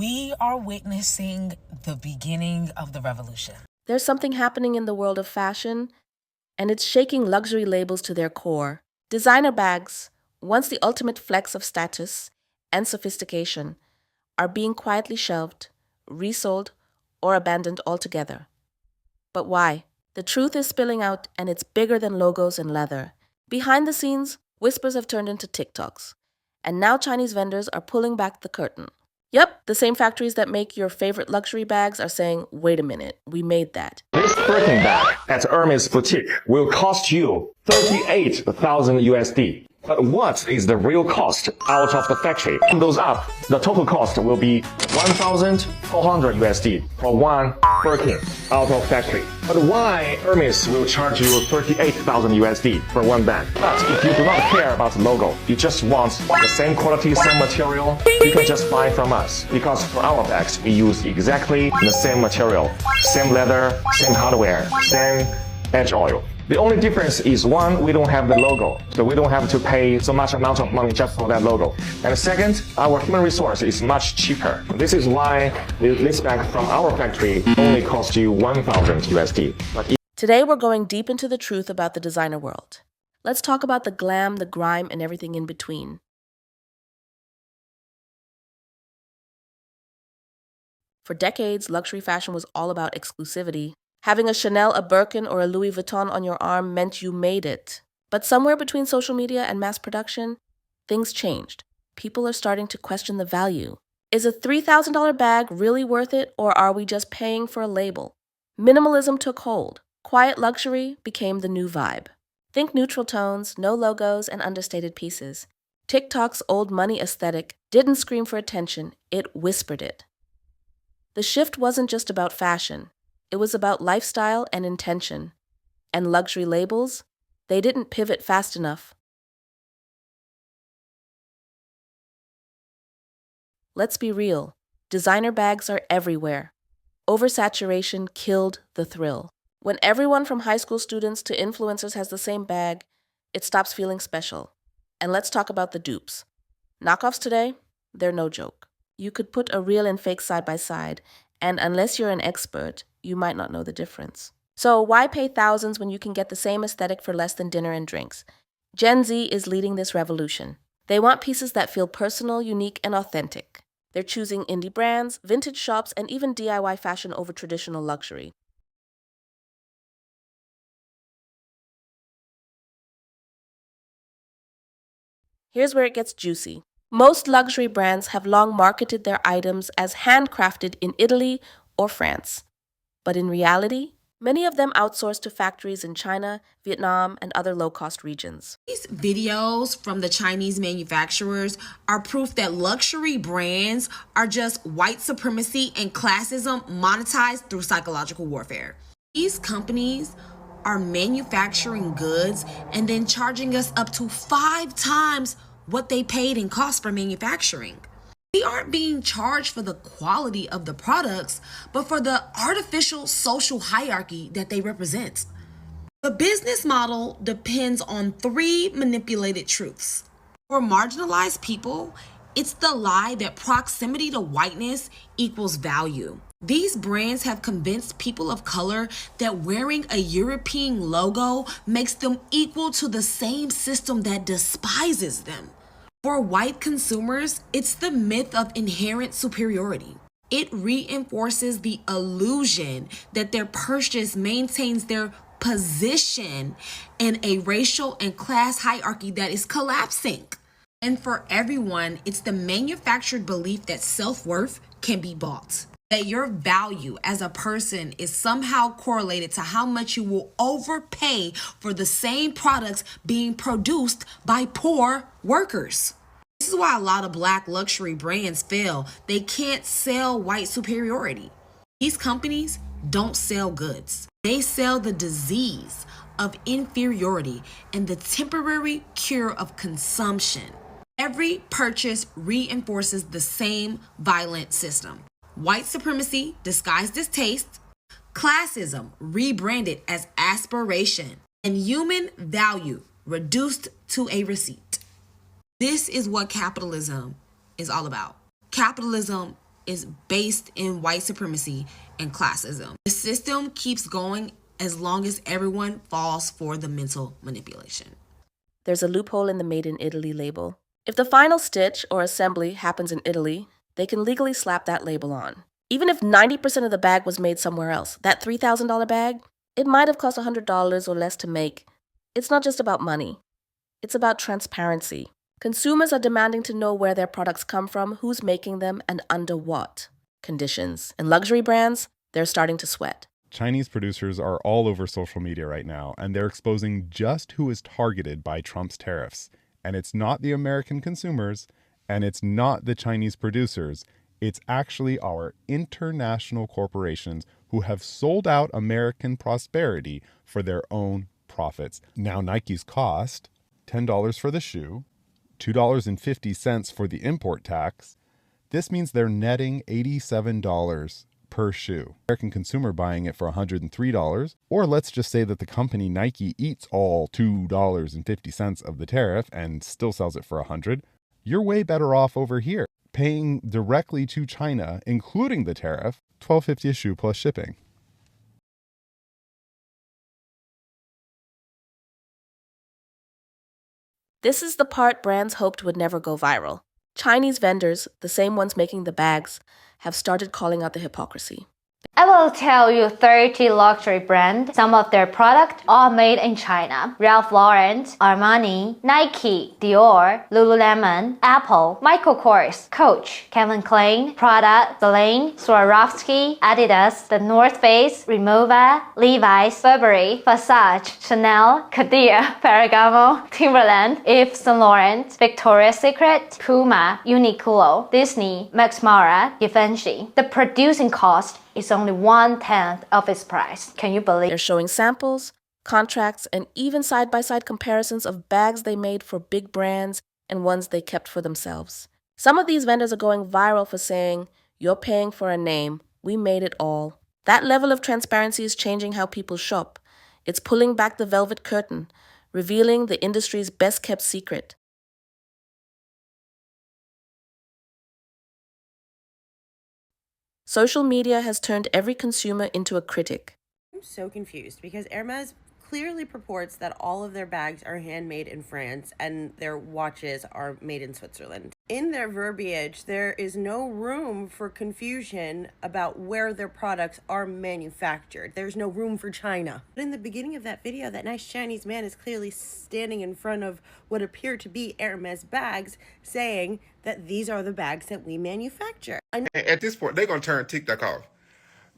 We are witnessing the beginning of the revolution. There's something happening in the world of fashion, and it's shaking luxury labels to their core. Designer bags, once the ultimate flex of status and sophistication, are being quietly shelved, resold, or abandoned altogether. But why? The truth is spilling out, and it's bigger than logos and leather. Behind the scenes, whispers have turned into TikToks, and now Chinese vendors are pulling back the curtain. Yep, the same factories that make your favorite luxury bags are saying, wait a minute, we made that. This Birkin bag at Hermes Boutique will cost you 38,000 USD. But what is the real cost out of the factory? Sum those up, the total cost will be 1,400 USD for one Birkin out of factory. But why Hermes will charge you 38,000 USD for one bag? But if you do not care about the logo, you just want the same quality, same material, you can just buy from us. Because for our bags, we use exactly the same material, same leather, same hardware, same edge oil. The only difference is one, we don't have the logo, so we don't have to pay so much amount of money just for that logo. And second, our human resource is much cheaper. This is why this bag from our factory only costs you 1,000 USD. Today we're going deep into the truth about the designer world. Let's talk about the glam, the grime, and everything in between. For decades, luxury fashion was all about exclusivity. Having a Chanel, a Birkin, or a Louis Vuitton on your arm meant you made it. But somewhere between social media and mass production, things changed. People are starting to question the value. Is a $3,000 bag really worth it, or are we just paying for a label? Minimalism took hold. Quiet luxury became the new vibe. Think neutral tones, no logos, and understated pieces. TikTok's old money aesthetic didn't scream for attention, it whispered it. The shift wasn't just about fashion. It was about lifestyle and intention. And luxury labels, they didn't pivot fast enough. Let's be real. Designer bags are everywhere. Oversaturation killed the thrill. When everyone from high school students to influencers has the same bag, it stops feeling special. And let's talk about the dupes. Knockoffs today, they're no joke. You could put a real and fake side by side, and unless you're an expert, you might not know the difference. So why pay thousands when you can get the same aesthetic for less than dinner and drinks? Gen Z is leading this revolution. They want pieces that feel personal, unique, and authentic. They're choosing indie brands, vintage shops, and even DIY fashion over traditional luxury. Here's where it gets juicy. Most luxury brands have long marketed their items as handcrafted in Italy or France. But in reality, many of them outsource to factories in China, Vietnam, and other low-cost regions. These videos from the Chinese manufacturers are proof that luxury brands are just white supremacy and classism monetized through psychological warfare. These companies are manufacturing goods and then charging us up to 5 times what they paid in cost for manufacturing. We aren't being charged for the quality of the products, but for the artificial social hierarchy that they represent. The business model depends on 3 manipulated truths. For marginalized people, it's the lie that proximity to whiteness equals value. These brands have convinced people of color that wearing a European logo makes them equal to the same system that despises them. For white consumers, it's the myth of inherent superiority. It reinforces the illusion that their purchase maintains their position in a racial and class hierarchy that is collapsing. And for everyone, it's the manufactured belief that self-worth can be bought. That your value as a person is somehow correlated to how much you will overpay for the same products being produced by poor workers. This is why a lot of Black luxury brands fail. They can't sell white superiority. These companies don't sell goods. They sell the disease of inferiority and the temporary cure of consumption. Every purchase reinforces the same violent system. White supremacy disguised as taste, classism rebranded as aspiration, and human value reduced to a receipt. This is what capitalism is all about. Capitalism is based in white supremacy and classism. The system keeps going as long as everyone falls for the mental manipulation. There's a loophole in the Made in Italy label. If the final stitch or assembly happens in Italy, they can legally slap that label on. Even if 90% of the bag was made somewhere else, that $3,000 bag, it might have cost $100 or less to make. It's not just about money. It's about transparency. Consumers are demanding to know where their products come from, who's making them, and under what conditions. And luxury brands, they're starting to sweat. Chinese producers are all over social media right now, and they're exposing just who is targeted by Trump's tariffs. And it's not the American consumers, and it's not the Chinese producers. It's actually our international corporations who have sold out American prosperity for their own profits. Now Nike's cost $10 for the shoe, $2.50 for the import tax. This means they're netting $87 per shoe. American consumer buying it for $103, or let's just say that the company Nike eats all $2.50 of the tariff and still sells it for $100. You're way better off over here, paying directly to China, including the tariff, $12.50 a shoe plus shipping. This is the part brands hoped would never go viral. Chinese vendors, the same ones making the bags, have started calling out the hypocrisy. I will tell you 30 luxury brands. Some of their products are made in China. Ralph Lauren, Armani, Nike, Dior, Lululemon, Apple, Michael Kors, Coach, Calvin Klein, Prada, Celine, Swarovski, Adidas, The North Face, Rimowa, Levi's, Burberry, Versace, Chanel, Cartier, Ferragamo, Timberland, Yves Saint Laurent, Victoria's Secret, Puma, Uniqlo, Disney, Max Mara, Givenchy. The producing cost is only 1/10 of its price. Can you believe? They're showing samples, contracts, and even side-by-side comparisons of bags they made for big brands and ones they kept for themselves. Some of these vendors are going viral for saying, "You're paying for a name, we made it all." That level of transparency is changing how people shop. It's pulling back the velvet curtain, revealing the industry's best-kept secret. Social media has turned every consumer into a critic. I'm so confused because Hermes clearly purports that all of their bags are handmade in France and their watches are made in Switzerland. In their verbiage, there is no room for confusion about where their products are manufactured. There's no room for China. But in the beginning of that video, that nice Chinese man is clearly standing in front of what appear to be Hermes bags, saying that these are the bags that we manufacture. At this point, they're going to turn TikTok off.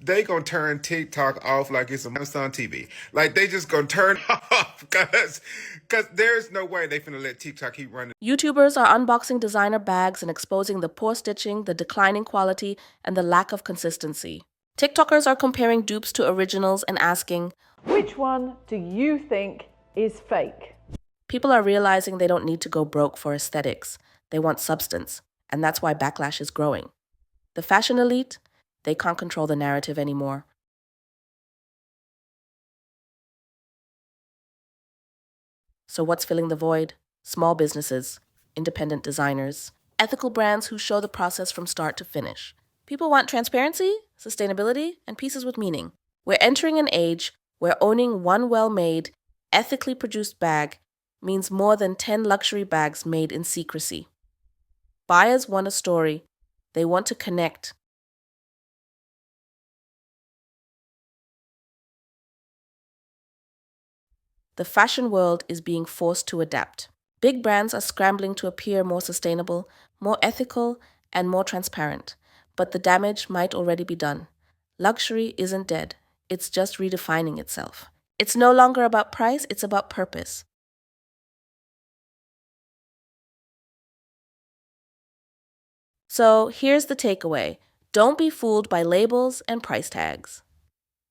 They going to turn TikTok off like it's a Amazon TV. Like, they just going to turn off because there's no way they finna let TikTok keep running. YouTubers are unboxing designer bags and exposing the poor stitching, the declining quality, and the lack of consistency. TikTokers are comparing dupes to originals and asking, which one do you think is fake? People are realizing they don't need to go broke for aesthetics. They want substance, and that's why backlash is growing. The fashion elite, they can't control the narrative anymore. So what's filling the void? Small businesses, independent designers, ethical brands who show the process from start to finish. People want transparency, sustainability, and pieces with meaning. We're entering an age where owning one well-made, ethically produced bag means more than 10 luxury bags made in secrecy. Buyers want a story. They want to connect. The fashion world is being forced to adapt. Big brands are scrambling to appear more sustainable, more ethical, and more transparent. But the damage might already be done. Luxury isn't dead. It's just redefining itself. It's no longer about price, it's about purpose. So here's the takeaway. Don't be fooled by labels and price tags.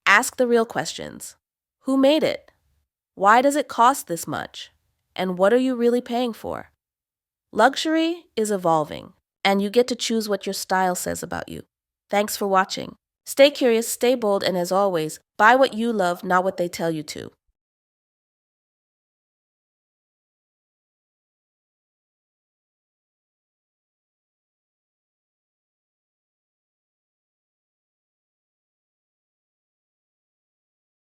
Ask the real questions. Who made it? Why does it cost this much? And what are you really paying for? Luxury is evolving, and you get to choose what your style says about you. Thanks for watching. Stay curious, stay bold, and as always, buy what you love, not what they tell you to.